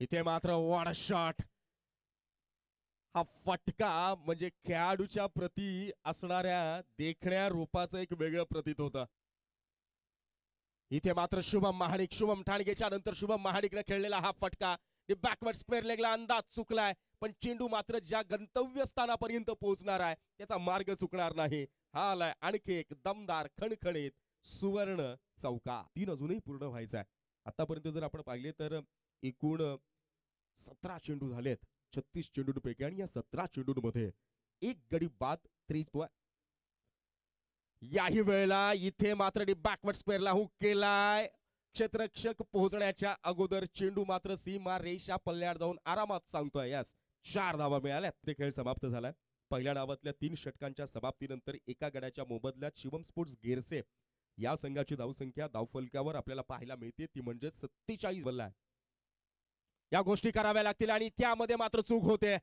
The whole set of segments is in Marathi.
इथे मात्र व्हॉट अ शॉट. हा फटका म्हणजे खेळाडूच्या प्रती असणाऱ्या देखण्या रूपाचं एक वेगळं प्रतीत होतं. इथे मात्र शुभम ठाणगेच्या नंतर शुभम महाडिकने खेळलेला हा फटका बॅकवर्ड स्क्वेअर लेगला अंदाज चुकलाय, पण चेंडू मात्र ज्या गंतव्य स्थानापर्यंत पोहोचणार आहे त्याचा मार्ग चुकणार नाही. हा आलाय आणखी एक दमदार खणखणीत सुवर्ण चौका. 3 अजूनही पूर्ण व्हायचा आहे. आतापर्यंत जर आपण पाहिले तर एकूण 17 चेंडू झालेत 36 चेंडूंपैकी, आणि या 17 चेंडूंमध्ये एक गडी बाद त्रित्व. याही वेळेला इथे मात्र बॅकवर्ड स्क्वेअरला हुक केलाय. क्षेत्ररक्षक पोहोचण्याच्या अगोदर चेंडू मात्र सीमा रेषा पल्ल्यावर जाऊन आरामात सांगतोय. यस, 4 धावा मिळाल्या. ते खेळ समाप्त झालाय. पहिल्या डावातल्या 3 षटकांच्या समाप्तीनंतर एका गड्याच्या मोबदल्यात शिवम स्पोर्ट्स गेरसे या संघाची धावसंख्या धावफलकावर आपल्याला पाहायला मिळते, ती म्हणजे 47 बल्ला आहे. या गोष्टी कराव्या लागतील आणि त्यामध्ये मात्र चूक होते.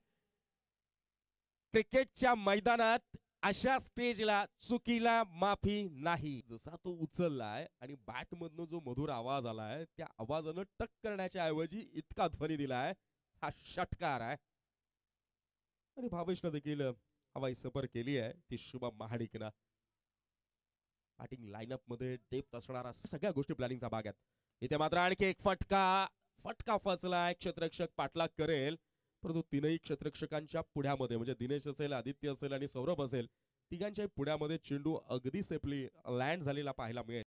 क्रिकेटच्या मैदानात अशा स्टेजला चुकीला माफी नाही. जसा तो उचललाय आणि बॅट मधनं जो मधुर आवाज आलाय त्या आवाजानं टक करण्याच्या ऐवजी इतका ध्वनी दिलाय, हा षटकार आहे. आणि भावेशनं देखील हवाई सफर केली आहे ती शुभम महाडिकनं. बॅटिंग लाईनअप मध्ये डेप्थ असणारा सगळ्या गोष्टी प्लॅनिंगचा भाग आहेत. इथे मात्र आणखी एक फटका फसलाय. क्षेत्ररक्षक पाठलाग करेल, परंतु तीनही क्षेत्ररक्षकांच्या पुढ्यामध्ये म्हणजे दिनेश असेल, आदित्य असेल आणि सौरभ असेल, तिघांच्याही पुढ्यामध्ये चेंडू अगदी सेफली लँड झालेला पाहायला मिळेल.